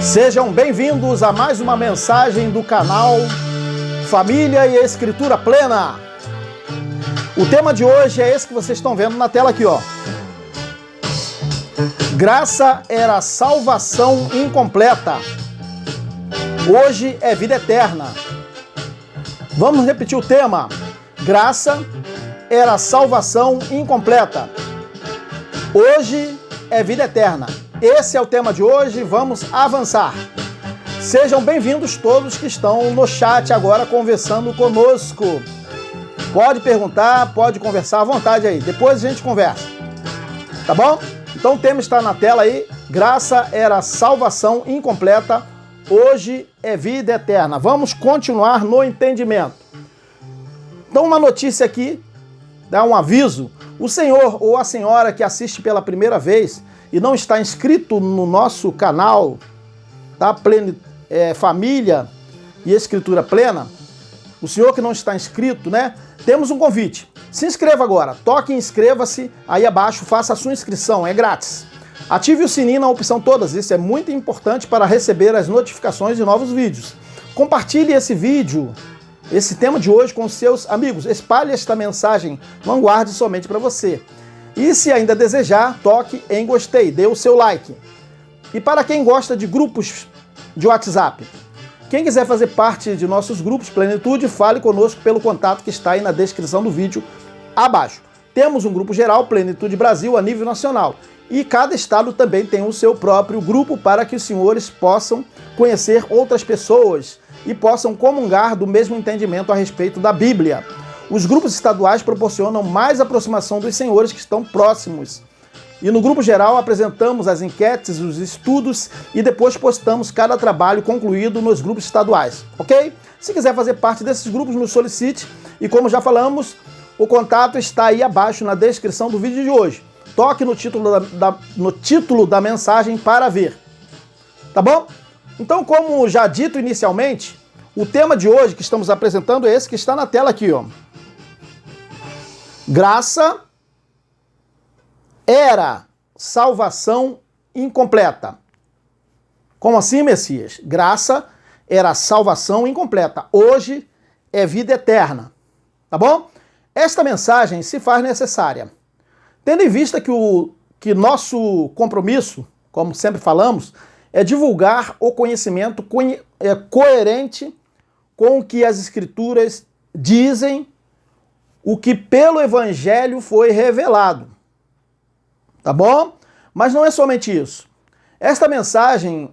Sejam bem-vindos a mais uma mensagem do canal Família e Escritura Plena. O tema de hoje é esse que vocês estão vendo na tela aqui, ó. Graça era salvação incompleta. Hoje é vida eterna. Vamos repetir o tema. Graça era salvação incompleta. Hoje é vida eterna. Esse é o tema de hoje, vamos avançar. Sejam bem-vindos todos que estão no chat agora conversando conosco. Pode perguntar, pode conversar à vontade aí, depois a gente conversa. Tá bom? Então o tema está na tela aí. Graça era salvação incompleta, hoje é vida eterna. Vamos continuar no entendimento. Então uma notícia aqui, dá um aviso. O senhor ou a senhora que assiste pela primeira vez e não está inscrito no nosso canal, tá? Família e Escritura Plena, o senhor que não está inscrito, né? Temos um convite. Se inscreva agora, toque em inscreva-se aí abaixo, faça a sua inscrição, é grátis. Ative o sininho na opção todas, isso é muito importante para receber as notificações de novos vídeos. Compartilhe esse vídeo, esse tema de hoje com seus amigos. Espalhe esta mensagem, não guarde somente para você. E se ainda desejar, toque em gostei, dê o seu like. E para quem gosta de grupos de WhatsApp, quem quiser fazer parte de nossos grupos Plenitude, fale conosco pelo contato que está aí na descrição do vídeo abaixo. Temos um grupo geral, Plenitude Brasil, a nível nacional. E cada estado também tem o seu próprio grupo para que os senhores possam conhecer outras pessoas e possam comungar do mesmo entendimento a respeito da Bíblia. Os grupos estaduais proporcionam mais aproximação dos senhores que estão próximos. E no grupo geral apresentamos as enquetes, os estudos e depois postamos cada trabalho concluído nos grupos estaduais, ok? Se quiser fazer parte desses grupos, nos solicite. E como já falamos, o contato está aí abaixo na descrição do vídeo de hoje. Toque no título da mensagem para ver. Tá bom? Então, como já dito inicialmente, o tema de hoje que estamos apresentando é esse que está na tela aqui, ó. Graça era salvação incompleta. Como assim, Messias? Graça era salvação incompleta. Hoje é vida eterna. Tá bom? Esta mensagem se faz necessária. Tendo em vista que nosso compromisso, como sempre falamos, é divulgar o conhecimento coerente com o que as Escrituras dizem, o que pelo Evangelho foi revelado. Tá bom? Mas não é somente isso. Esta mensagem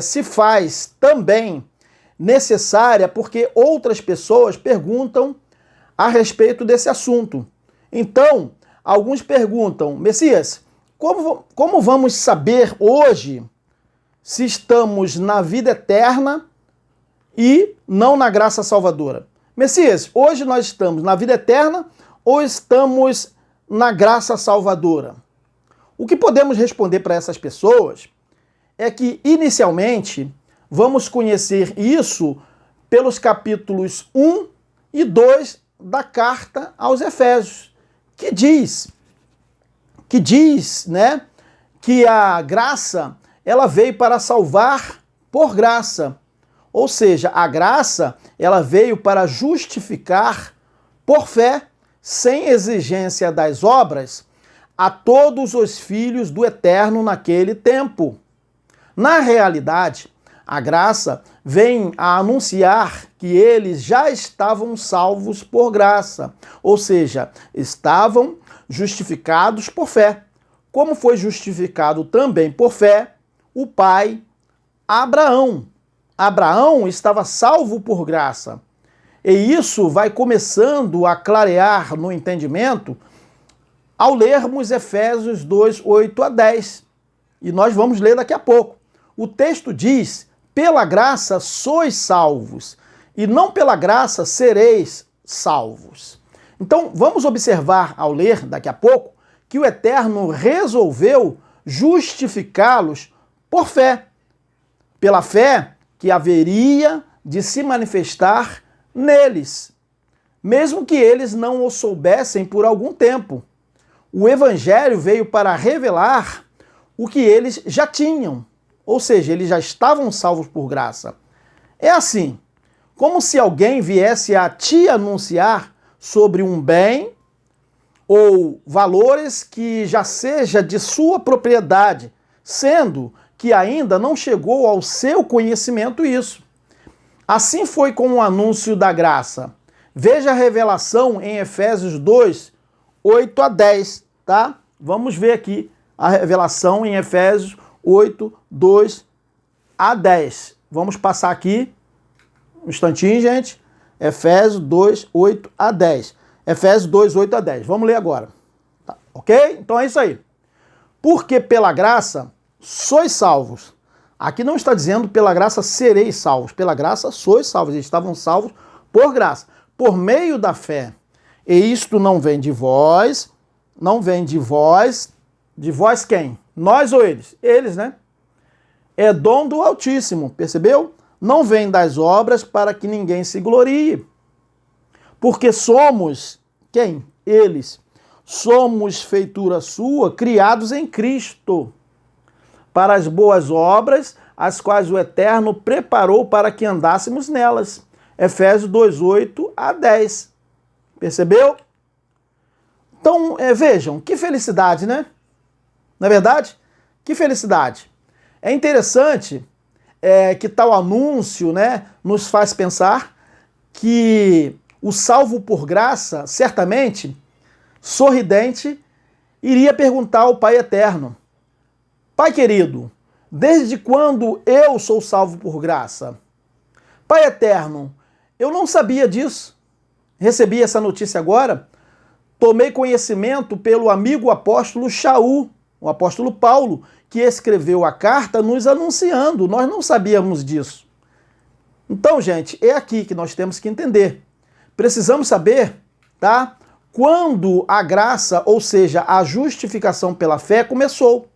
se faz também necessária porque outras pessoas perguntam a respeito desse assunto. Então, alguns perguntam, Messias, como vamos saber hoje se estamos na vida eterna e não na graça salvadora? Messias, hoje nós estamos na vida eterna ou estamos na graça salvadora? O que podemos responder para essas pessoas é que, inicialmente, vamos conhecer isso pelos capítulos 1 e 2 da carta aos Efésios, que diz, né, que a graça, ela veio para salvar por graça. Ou seja, a graça, ela veio para justificar por fé, sem exigência das obras, a todos os filhos do Eterno naquele tempo. Na realidade, a graça vem a anunciar que eles já estavam salvos por graça, ou seja, estavam justificados por fé. Como foi justificado também por fé o pai Abraão. Abraão estava salvo por graça. E isso vai começando a clarear no entendimento ao lermos Efésios 2, 8 a 10. E nós vamos ler daqui a pouco. O texto diz: pela graça sois salvos, e não pela graça sereis salvos. Então, vamos observar ao ler daqui a pouco que o Eterno resolveu justificá-los por fé, pela fé que haveria de se manifestar neles, mesmo que eles não o soubessem por algum tempo. O Evangelho veio para revelar o que eles já tinham, ou seja, eles já estavam salvos por graça. É assim, como se alguém viesse a te anunciar sobre um bem ou valores que já seja de sua propriedade, sendo que ainda não chegou ao seu conhecimento isso. Assim foi com o anúncio da graça. Veja a revelação em Efésios 2, 8 a 10, tá? Vamos ver aqui a revelação em Efésios 8, 2 a 10. Vamos passar aqui um instantinho, gente. Efésios 2, 8 a 10. Efésios 2, 8 a 10. Vamos ler agora. Tá, ok? Então é isso aí. Porque pela graça sois salvos. Aqui não está dizendo pela graça sereis salvos. Pela graça sois salvos. Eles estavam salvos por graça, por meio da fé. E isto não vem de vós, não vem de vós. De vós quem? Nós ou eles? Eles, né? É dom do Altíssimo, percebeu? Não vem das obras para que ninguém se glorie. Porque somos, quem? Eles. Somos feitura sua, criados em Cristo, para as boas obras, as quais o Eterno preparou para que andássemos nelas. Efésios 2, 8 a 10. Percebeu? Então, vejam, que felicidade, né? Não é verdade? Que felicidade. É interessante que tal anúncio, né, nos faz pensar que o salvo por graça, certamente, sorridente, iria perguntar ao Pai Eterno: Pai querido, desde quando eu sou salvo por graça? Pai Eterno, eu não sabia disso. Recebi essa notícia agora. Tomei conhecimento pelo amigo apóstolo Shaul, o apóstolo Paulo, que escreveu a carta nos anunciando. Nós não sabíamos disso. Então, gente, é aqui que nós temos que entender. Precisamos saber, tá? Quando a graça, ou seja, a justificação pela fé começou.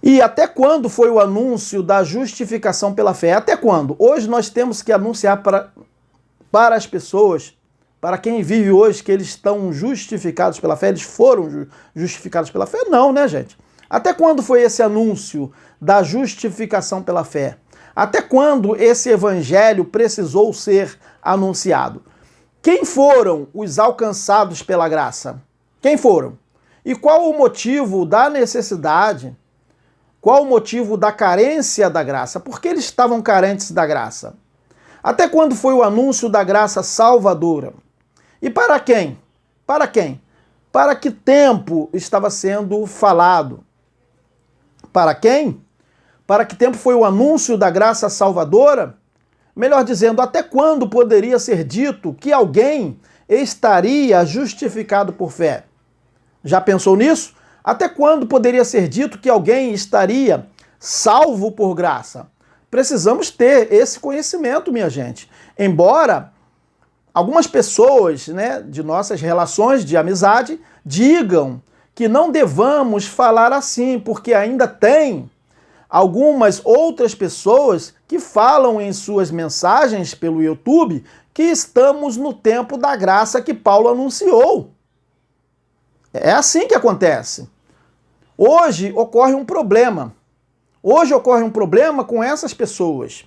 E até quando foi o anúncio da justificação pela fé? Até quando? Hoje nós temos que anunciar para as pessoas, para quem vive hoje, que eles estão justificados pela fé, eles foram justificados pela fé? Não, né, gente? Até quando foi esse anúncio da justificação pela fé? Até quando esse evangelho precisou ser anunciado? Quem foram os alcançados pela graça? Quem foram? E qual o motivo da necessidade? Qual o motivo da carência da graça? Por que eles estavam carentes da graça? Até quando foi o anúncio da graça salvadora? E para quem? Para quem? Para que tempo estava sendo falado? Para quem? Para que tempo foi o anúncio da graça salvadora? Melhor dizendo, até quando poderia ser dito que alguém estaria justificado por fé? Já pensou nisso? Até quando poderia ser dito que alguém estaria salvo por graça? Precisamos ter esse conhecimento, minha gente. Embora algumas pessoas, né, de nossas relações de amizade digam que não devamos falar assim, porque ainda tem algumas outras pessoas que falam em suas mensagens pelo YouTube que estamos no tempo da graça que Paulo anunciou. É assim que acontece. Hoje ocorre um problema. Hoje ocorre um problema com essas pessoas.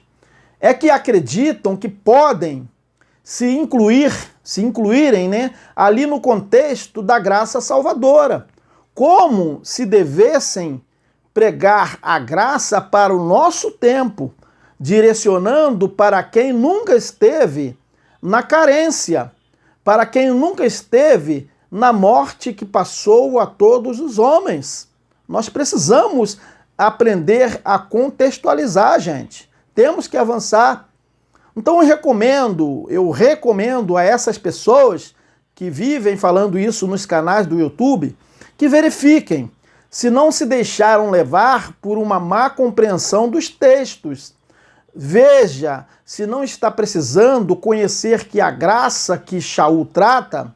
É que acreditam que podem se incluírem, né, ali no contexto da graça salvadora. Como se devessem pregar a graça para o nosso tempo, direcionando para quem nunca esteve na carência, para quem nunca esteve na morte que passou a todos os homens. Nós precisamos aprender a contextualizar, gente. Temos que avançar. Então eu recomendo a essas pessoas que vivem falando isso nos canais do YouTube, que verifiquem se não se deixaram levar por uma má compreensão dos textos. Veja se não está precisando conhecer que a graça que Shaul trata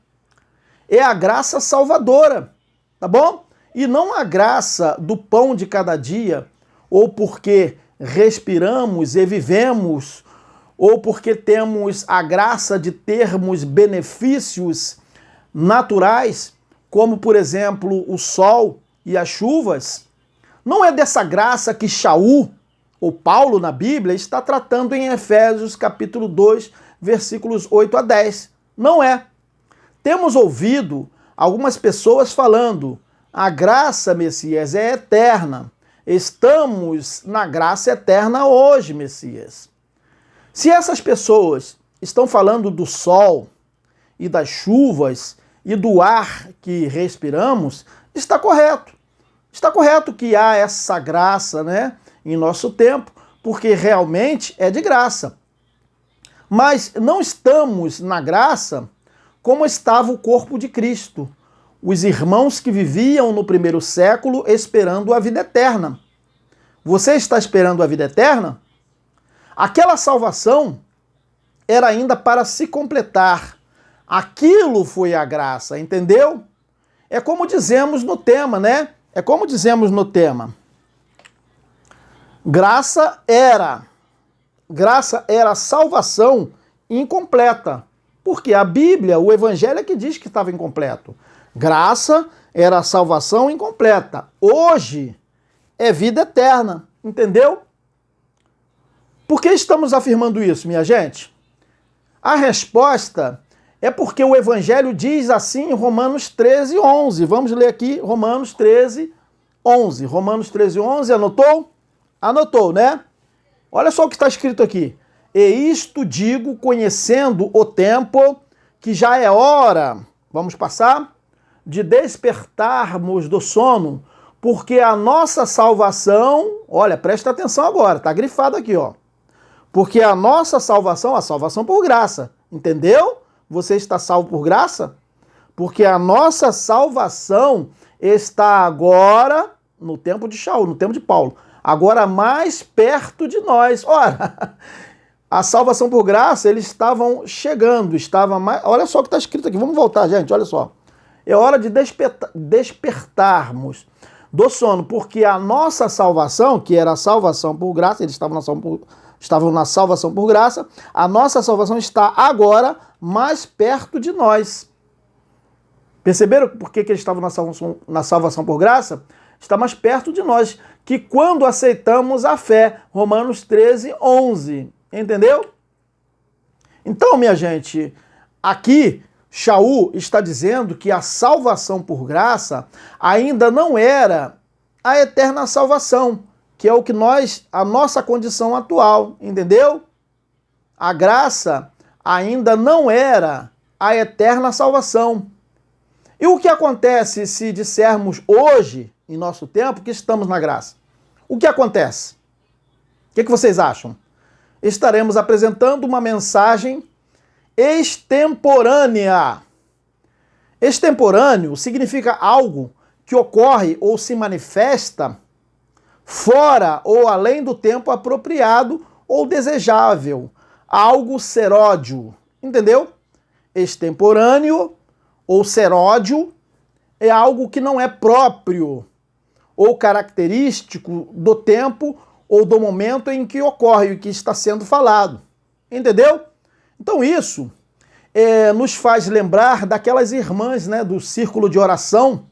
é a graça salvadora, tá bom? E não a graça do pão de cada dia, ou porque respiramos e vivemos, ou porque temos a graça de termos benefícios naturais, como, por exemplo, o sol e as chuvas. Não é dessa graça que Shaul, ou Paulo na Bíblia, está tratando em Efésios capítulo 2, versículos 8 a 10. Não é. Temos ouvido algumas pessoas falando: a graça, Messias, é eterna. Estamos na graça eterna hoje, Messias. Se essas pessoas estão falando do sol e das chuvas e do ar que respiramos, está correto. Está correto que há essa graça, né, em nosso tempo, porque realmente é de graça. Mas não estamos na graça como estava o corpo de Cristo, os irmãos que viviam no primeiro século esperando a vida eterna. Você está esperando a vida eterna? Aquela salvação era ainda para se completar. Aquilo foi a graça, entendeu? É como dizemos no tema, né? É como dizemos no tema. Graça era salvação incompleta. Porque a Bíblia, o Evangelho é que diz que estava incompleto. Graça era a salvação incompleta. Hoje é vida eterna, entendeu? Por que estamos afirmando isso, minha gente? A resposta é porque o Evangelho diz assim em Romanos 13, 11. Vamos ler aqui Romanos 13, 11. Romanos 13, 11, anotou? Anotou, né? Olha só o que está escrito aqui. E isto digo, conhecendo o tempo, que já é hora, vamos passar, de despertarmos do sono, porque a nossa salvação, olha, presta atenção agora, tá grifado aqui, ó. Porque a nossa salvação, a salvação por graça, entendeu? Você está salvo por graça? Porque a nossa salvação está agora, no tempo de Shaul, no tempo de Paulo, agora mais perto de nós. Ora, a salvação por graça, eles estavam chegando, olha só o que está escrito aqui, vamos voltar, gente, olha só. É hora de despertarmos do sono, porque a nossa salvação, que era a salvação por graça, eles estavam na salvação por graça, a nossa salvação está agora mais perto de nós. Perceberam por que eles estavam na salvação por graça? Está mais perto de nós, que quando aceitamos a fé. Romanos 13, 11. Entendeu? Então, minha gente, aqui Shaul está dizendo que a salvação por graça ainda não era a eterna salvação, que é o que a nossa condição atual, entendeu? A graça ainda não era a eterna salvação. E o que acontece se dissermos hoje, em nosso tempo, que estamos na graça? O que acontece? O que vocês acham? Estaremos apresentando uma mensagem extemporânea. Extemporâneo significa algo que ocorre ou se manifesta fora ou além do tempo apropriado ou desejável. Algo seródio. Entendeu? Extemporâneo ou seródio é algo que não é próprio ou característico do tempo ou do momento em que ocorre o que está sendo falado. Entendeu? Então isso nos faz lembrar daquelas irmãs, né, do círculo de oração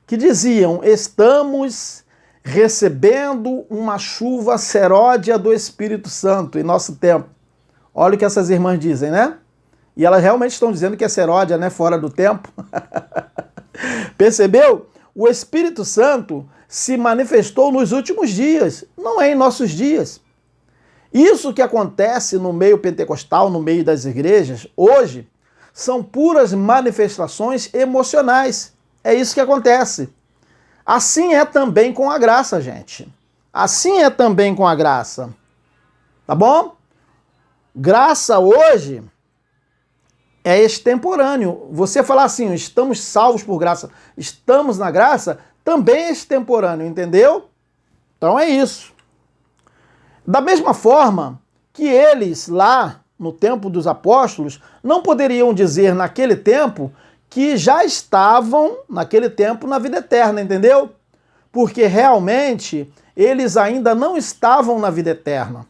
que diziam: estamos recebendo uma chuva seródia do Espírito Santo em nosso tempo. Olha o que essas irmãs dizem, né? E elas realmente estão dizendo que é seródia, né, fora do tempo. Percebeu? O Espírito Santo se manifestou nos últimos dias, não é em nossos dias. Isso que acontece no meio pentecostal, no meio das igrejas, hoje, são puras manifestações emocionais. É isso que acontece. Assim é também com a graça, gente. Assim é também com a graça. Tá bom? Graça hoje é extemporâneo. Você falar assim, estamos salvos por graça, estamos na graça, também é extemporâneo, entendeu? Então é isso. Da mesma forma que eles lá no tempo dos apóstolos não poderiam dizer naquele tempo que já estavam naquele tempo na vida eterna, entendeu? Porque realmente eles ainda não estavam na vida eterna.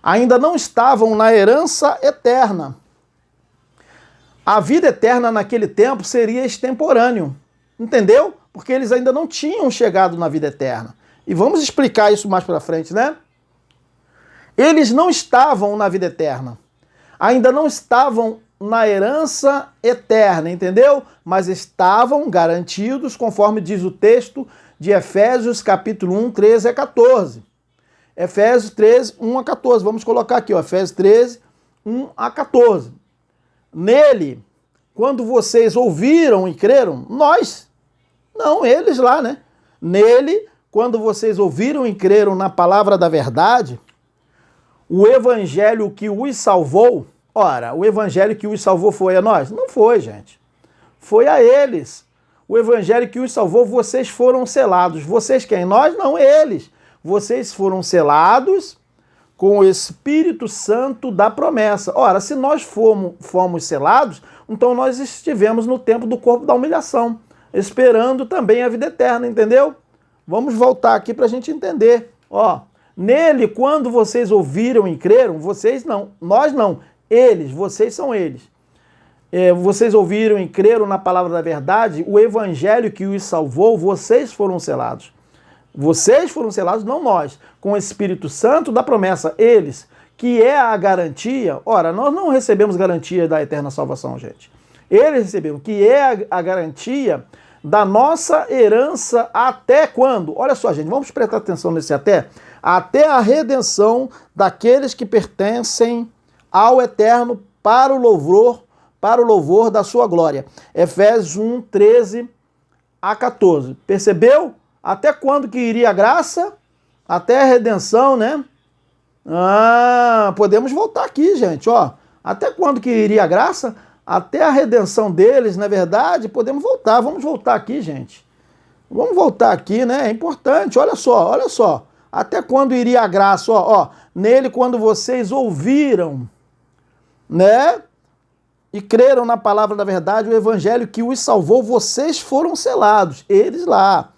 Ainda não estavam na herança eterna. A vida eterna naquele tempo seria extemporâneo, entendeu? Porque eles ainda não tinham chegado na vida eterna. E vamos explicar isso mais para frente, né? Eles não estavam na vida eterna. Ainda não estavam na herança eterna, entendeu? Mas estavam garantidos, conforme diz o texto de Efésios capítulo 1, 13 a 14. Efésios 13, 1 a 14. Vamos colocar aqui, ó, Efésios 13, 1 a 14. Nele, quando vocês ouviram e creram, nós, não eles lá, né? Nele, quando vocês ouviram e creram na palavra da verdade, o evangelho que os salvou, ora, o evangelho que os salvou foi a nós? Não foi, gente. Foi a eles. O evangelho que os salvou, vocês foram selados. Vocês quem? Nós? Não, eles. Vocês foram selados com o Espírito Santo da promessa. Ora, se nós fomos selados, então nós estivemos no tempo do corpo da humilhação, esperando também a vida eterna, entendeu? Vamos voltar aqui para a gente entender. Ó, nele, quando vocês ouviram e creram, vocês não, nós não, eles, vocês são eles. Vocês ouviram e creram na palavra da verdade, o evangelho que os salvou, vocês foram selados. Vocês foram selados, não nós, com o Espírito Santo da promessa, eles, que é a garantia. Ora, nós não recebemos garantia da eterna salvação, gente. Eles receberam, que é a garantia da nossa herança até quando? Olha só, gente, vamos prestar atenção nesse até a redenção daqueles que pertencem ao eterno para o louvor da sua glória. Efésios 1, 13 a 14. Percebeu? Até quando que iria a graça? Até a redenção, né? Podemos voltar aqui, gente, ó. Até quando que iria a graça? Até a redenção deles, na verdade, podemos voltar. Vamos voltar aqui, gente. Vamos voltar aqui, né? É importante, olha só. Até quando iria a graça? Ó, nele, quando vocês ouviram, né? E creram na palavra da verdade, o evangelho que os salvou, vocês foram selados, eles lá,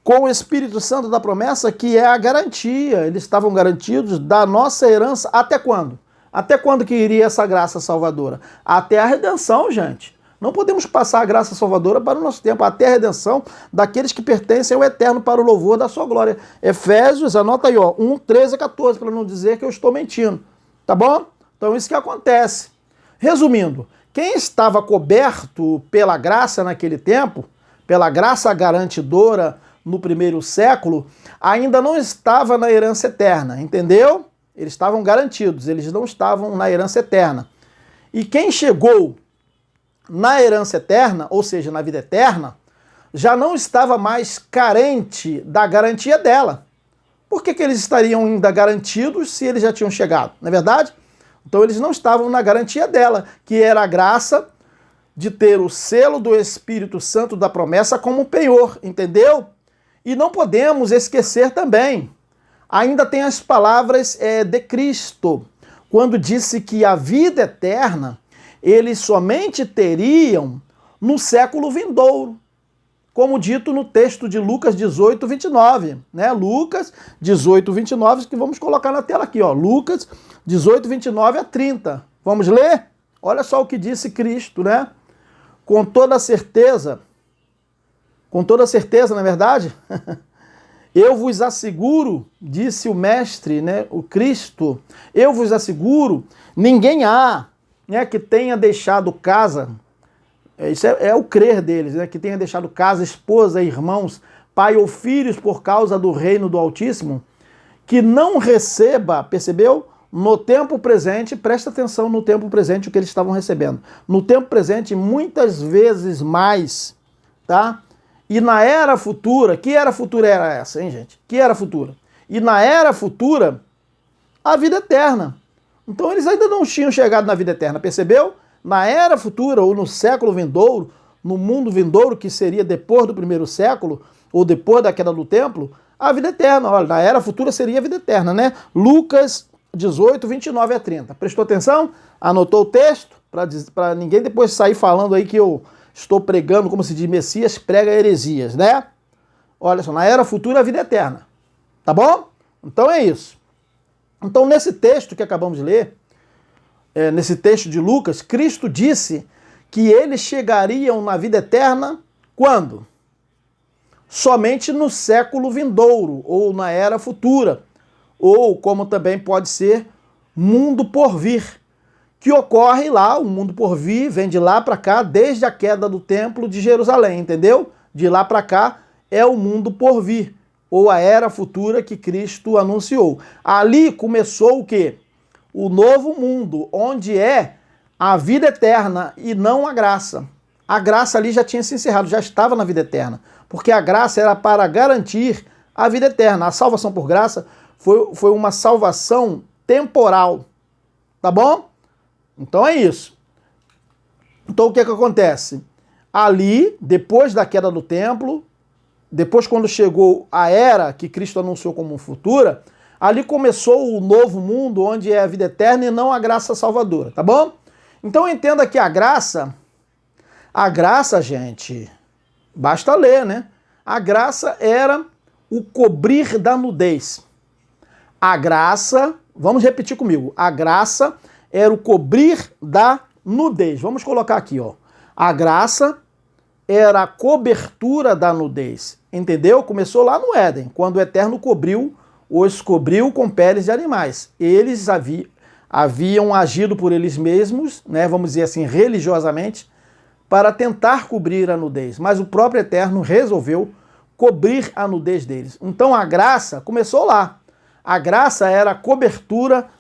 com o Espírito Santo da promessa, que é a garantia. Eles estavam garantidos da nossa herança até quando? Até quando que iria essa graça salvadora? Até a redenção, gente. Não podemos passar a graça salvadora para o nosso tempo, até a redenção daqueles que pertencem ao eterno para o louvor da sua glória. Efésios, anota aí, ó, 1, 13 a 14, para não dizer que eu estou mentindo. Tá bom? Então isso que acontece. Resumindo, quem estava coberto pela graça naquele tempo, pela graça garantidora no primeiro século, ainda não estava na herança eterna, entendeu? Eles estavam garantidos, eles não estavam na herança eterna. E quem chegou na herança eterna, ou seja, na vida eterna, já não estava mais carente da garantia dela. Por que eles estariam ainda garantidos se eles já tinham chegado? Não é verdade? Então eles não estavam na garantia dela, que era a graça de ter o selo do Espírito Santo da promessa como penhor, entendeu? E não podemos esquecer também, ainda tem as palavras de Cristo, quando disse que a vida eterna eles somente teriam no século vindouro, como dito no texto de Lucas 18, 29, né? Lucas 18, 29, que vamos colocar na tela aqui, ó. Lucas 18, 29 a 30. Vamos ler? Olha só o que disse Cristo, né? Com toda certeza, na verdade, eu vos asseguro, disse o Mestre, né? O Cristo, eu vos asseguro, ninguém há, né, que tenha deixado casa. Isso é o crer deles, né? Que tenha deixado casa, esposa, irmãos, pai ou filhos por causa do reino do Altíssimo, que não receba, percebeu? No tempo presente, presta atenção no tempo presente o que eles estavam recebendo. No tempo presente, muitas vezes mais, tá? E na era futura, que era futura era essa, hein, gente? Que era futura? E na era futura, a vida eterna. Então eles ainda não tinham chegado na vida eterna, percebeu? Na era futura, ou no século vindouro, no mundo vindouro, que seria depois do primeiro século, ou depois da queda do templo, a vida eterna. Olha, na era futura seria a vida eterna, né? Lucas 18, 29 a 30. Prestou atenção? Anotou o texto? Para ninguém depois sair falando aí que eu estou pregando, como se diz, Messias prega heresias, né? Olha só, na era futura a vida eterna. Tá bom? Então é isso. Então nesse texto que acabamos de ler, nesse texto de Lucas, Cristo disse que eles chegariam na vida eterna quando? Somente no século vindouro, ou na era futura, ou como também pode ser, mundo por vir, que ocorre lá, o mundo por vir vem de lá para cá, desde a queda do templo de Jerusalém, entendeu? De lá para cá é o mundo por vir, ou a era futura que Cristo anunciou. Ali começou o quê? O novo mundo, onde é a vida eterna e não a graça. A graça ali já tinha se encerrado, já estava na vida eterna, porque a graça era para garantir a vida eterna. A salvação por graça foi uma salvação temporal, tá bom? Então é isso. Então o que é que acontece? Ali, depois da queda do templo, depois quando chegou a era que Cristo anunciou como futura, ali começou o novo mundo, onde é a vida eterna e não a graça salvadora, tá bom? Então entenda que a graça, gente, basta ler, né? A graça era o cobrir da nudez. A graça, vamos repetir comigo, a graça era o cobrir da nudez. Vamos colocar aqui, ó. A graça era a cobertura da nudez, entendeu? Começou lá no Éden, quando o Eterno os cobriu com peles de animais. Eles haviam agido por eles mesmos, né, vamos dizer assim, religiosamente, para tentar cobrir a nudez, mas o próprio Eterno resolveu cobrir a nudez deles. Então a graça começou lá. A graça era a cobertura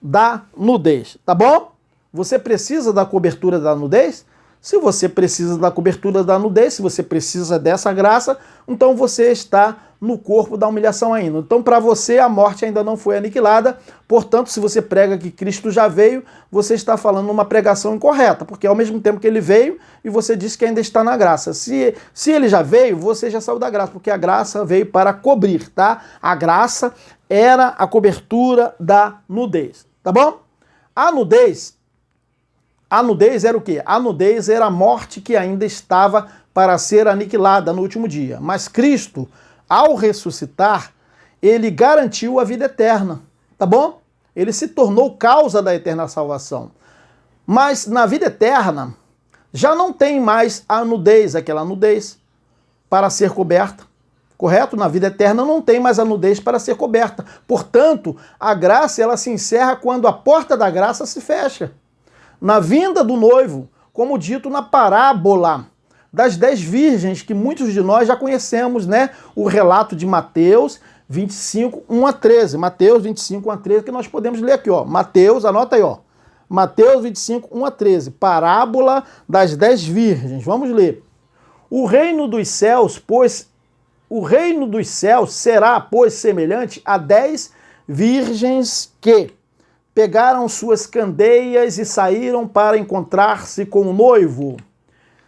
da nudez, tá bom? Você precisa da cobertura da nudez? Se você precisa da cobertura da nudez, se você precisa dessa graça, então você está no corpo da humilhação ainda. Então, para você, a morte ainda não foi aniquilada. Portanto, se você prega que Cristo já veio, você está falando uma pregação incorreta, porque ao mesmo tempo que ele veio, e você disse que ainda está na graça. Se ele já veio, você já saiu da graça, porque a graça veio para cobrir, tá? A graça era a cobertura da nudez, tá bom? A nudez era o quê? A nudez era a morte que ainda estava para ser aniquilada no último dia. Mas Cristo, ao ressuscitar, ele garantiu a vida eterna, tá bom? Ele se tornou causa da eterna salvação. Mas na vida eterna, já não tem mais a nudez, aquela nudez para ser coberta, correto? Na vida eterna não tem mais a nudez para ser coberta. Portanto, a graça ela se encerra quando a porta da graça se fecha. Na vinda do noivo, como dito na parábola das 10 virgens, que muitos de nós já conhecemos, né? O relato de Mateus 25, 1 a 13. Mateus 25, 1 a 13, que nós podemos ler aqui, ó. Mateus, anota aí, ó. Mateus 25, 1 a 13. Parábola das 10 virgens. Vamos ler. O reino dos céus será, pois, semelhante a 10 virgens que pegaram suas candeias e saíram para encontrar-se com o noivo.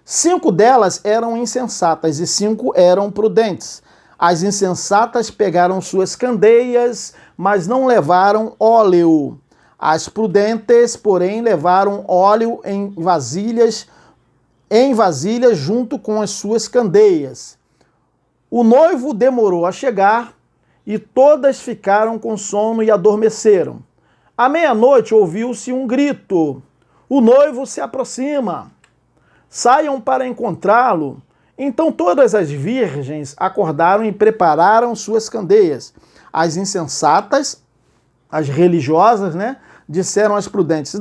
5 delas eram insensatas e 5 eram prudentes. As insensatas pegaram suas candeias, mas não levaram óleo. As prudentes, porém, levaram óleo em vasilhas junto com as suas candeias. O noivo demorou a chegar e todas ficaram com sono e adormeceram. À meia-noite ouviu-se um grito. O noivo se aproxima. Saiam para encontrá-lo. Então todas as virgens acordaram e prepararam suas candeias. As insensatas, as religiosas, né, disseram às prudentes: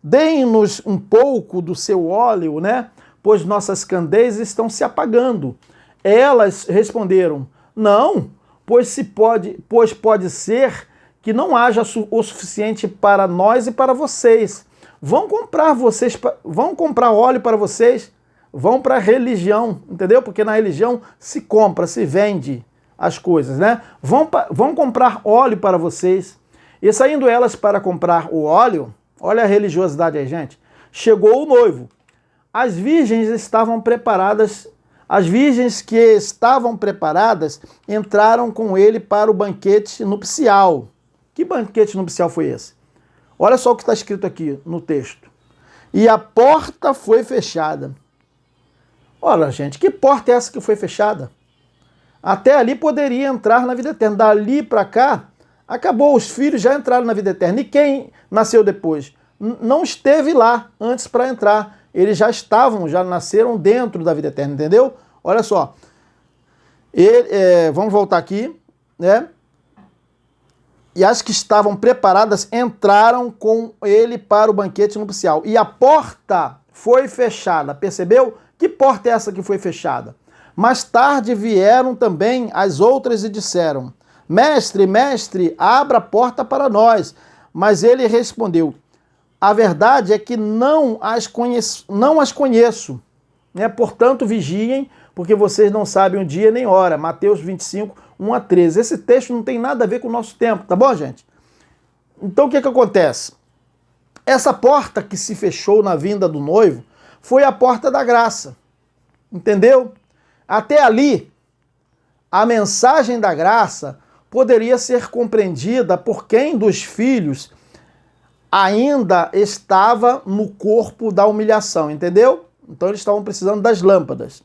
deem-nos um pouco do seu óleo, né, pois nossas candeias estão se apagando. Elas responderam: não, pois pode ser que não haja o suficiente para nós e para vocês. Vão comprar óleo para vocês, vão para a religião, entendeu? Porque na religião se compra, se vende as coisas, né? Vão comprar óleo para vocês. E saindo elas para comprar o óleo, olha a religiosidade aí, gente. chegou o noivo. As virgens estavam preparadas, as virgens que estavam preparadas entraram com ele para o banquete nupcial. Que banquete nupcial foi esse? Olha só o que está escrito aqui no texto. E a porta foi fechada. Olha, gente, que porta é essa que foi fechada? Até ali poderia entrar na vida eterna. Dali para cá, acabou. Os filhos já entraram na vida eterna. E quem nasceu depois? Não esteve lá antes para entrar. Eles já nasceram dentro da vida eterna, entendeu? Olha só. Vamos voltar aqui, né? E as que estavam preparadas entraram com ele para o banquete nupcial. E a porta foi fechada. Percebeu? Que porta é essa que foi fechada? Mais tarde vieram também as outras e disseram: Mestre, mestre, abra a porta para nós. Mas ele respondeu: a verdade é que não as conheço. Né? Portanto, vigiem, porque vocês não sabem o dia nem hora. Mateus 25, 1 a 13. Esse texto não tem nada a ver com o nosso tempo, tá bom, gente? Então, o que acontece? Essa porta que se fechou na vinda do noivo foi a porta da graça. Entendeu? Até ali, a mensagem da graça poderia ser compreendida por quem dos filhos ainda estava no corpo da humilhação, entendeu? Então eles estavam precisando das lâmpadas.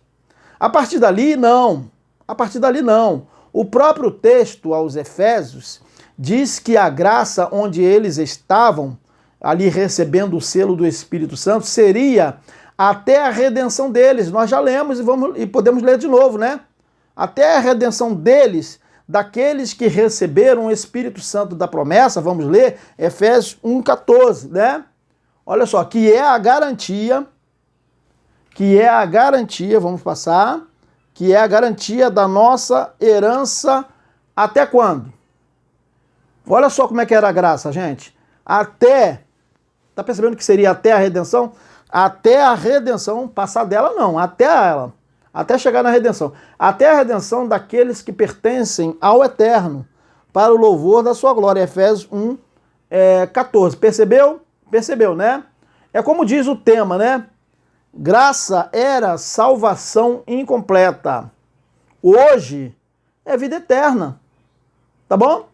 A partir dali, não. A partir dali, não. O próprio texto aos Efésios diz que a graça onde eles estavam, ali recebendo o selo do Espírito Santo, seria até a redenção deles. Nós já lemos e podemos ler de novo, né? Até a redenção deles, daqueles que receberam o Espírito Santo da promessa, vamos ler Efésios 1,14, né? Olha só, que é a garantia, vamos passar, que é a garantia da nossa herança até quando? Olha só como é que era a graça, gente. Até, tá percebendo que seria até a redenção? Até a redenção, passar dela não, até ela. Até chegar na redenção. Até a redenção daqueles que pertencem ao Eterno, para o louvor da sua glória. Efésios 1, 14. Percebeu? Percebeu, né? É como diz o tema, né? Graça era salvação incompleta. Hoje é vida eterna. Tá bom?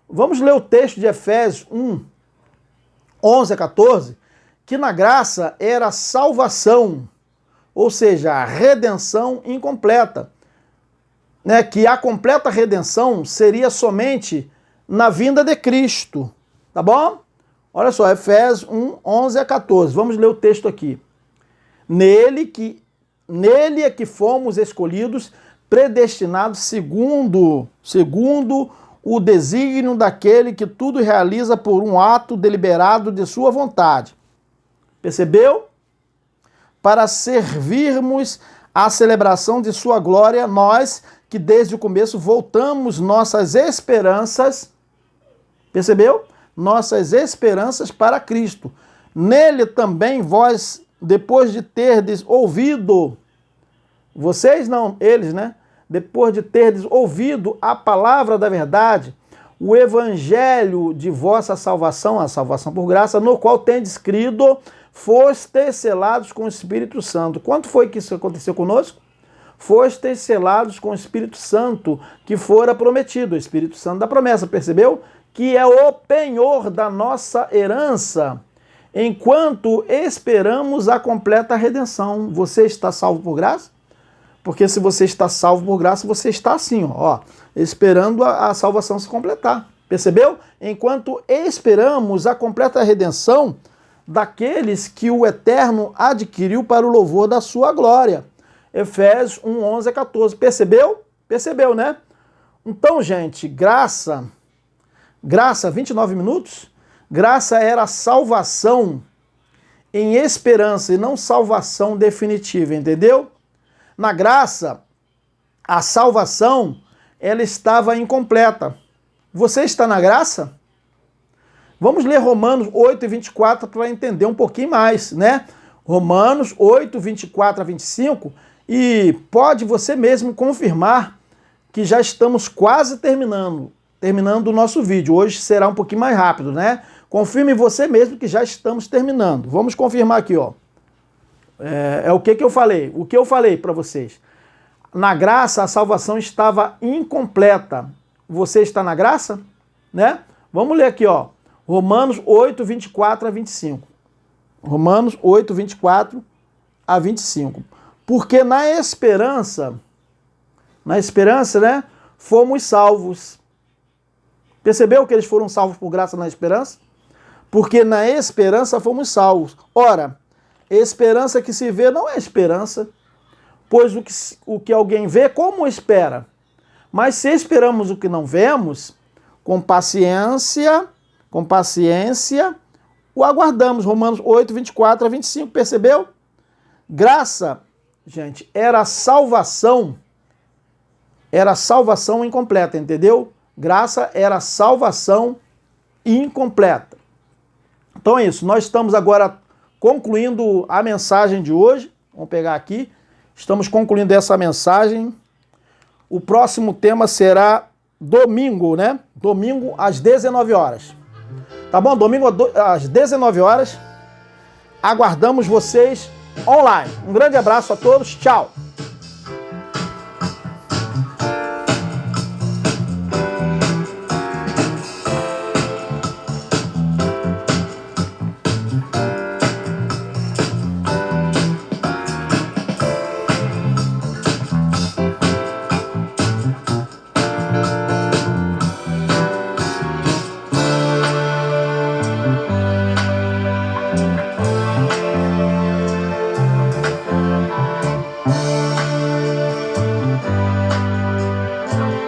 Vamos ler o texto de Efésios 1, 11 a 14, que na graça era salvação, ou seja, a redenção incompleta. Né? Que a completa redenção seria somente na vinda de Cristo. Tá bom? Olha só, Efésios 1, 11 a 14. Vamos ler o texto aqui. Nele é que fomos escolhidos, predestinados segundo o desígnio daquele que tudo realiza por um ato deliberado de sua vontade. Percebeu? Para servirmos à celebração de sua glória, nós que desde o começo voltamos nossas esperanças, percebeu? Nossas esperanças para Cristo. Nele também vós, depois de terdes ouvido, vocês não, eles, né? Depois de terdes ouvido a palavra da verdade, o evangelho de vossa salvação, a salvação por graça, no qual tendes crido, fostes selados com o Espírito Santo. Quanto foi que isso aconteceu conosco? Fostes selados com o Espírito Santo, que fora prometido, o Espírito Santo da promessa, percebeu? Que é o penhor da nossa herança, enquanto esperamos a completa redenção. Você está salvo por graça? Porque se você está salvo por graça, você está assim, ó, esperando a salvação se completar. Percebeu? Enquanto esperamos a completa redenção daqueles que o Eterno adquiriu para o louvor da sua glória. Efésios 1, 11 a 14. Percebeu? Percebeu, né? Então, gente, graça, 29 minutos, graça era salvação em esperança e não salvação definitiva, entendeu? Na graça, a salvação, ela estava incompleta. Você está na graça? Vamos ler Romanos 8 e 24 para entender um pouquinho mais, né? Romanos 8, 24 a 25, e pode você mesmo confirmar que já estamos quase terminando o nosso vídeo. Hoje será um pouquinho mais rápido, né? Confirme você mesmo que já estamos terminando. Vamos confirmar aqui, ó. O que eu falei? O que eu falei para vocês? Na graça, a salvação estava incompleta. Você está na graça? Né? Vamos ler aqui, ó. Romanos 8, 24 a 25. Romanos 8, 24 a 25. Porque na esperança, né, fomos salvos. Percebeu que eles foram salvos por graça na esperança? Porque na esperança fomos salvos. Ora, esperança que se vê não é esperança, pois o que alguém vê, como espera? Mas se esperamos o que não vemos, com paciência, o aguardamos. Romanos 8, 24 a 25, percebeu? Graça, gente, era salvação incompleta, entendeu? Graça era salvação incompleta. Então é isso, nós estamos agora concluindo a mensagem de hoje. Vamos pegar aqui. Estamos concluindo essa mensagem. O próximo tema será domingo, né? Domingo às 19 horas. Tá bom? Domingo às 19 horas. Aguardamos vocês online. Um grande abraço a todos. Tchau.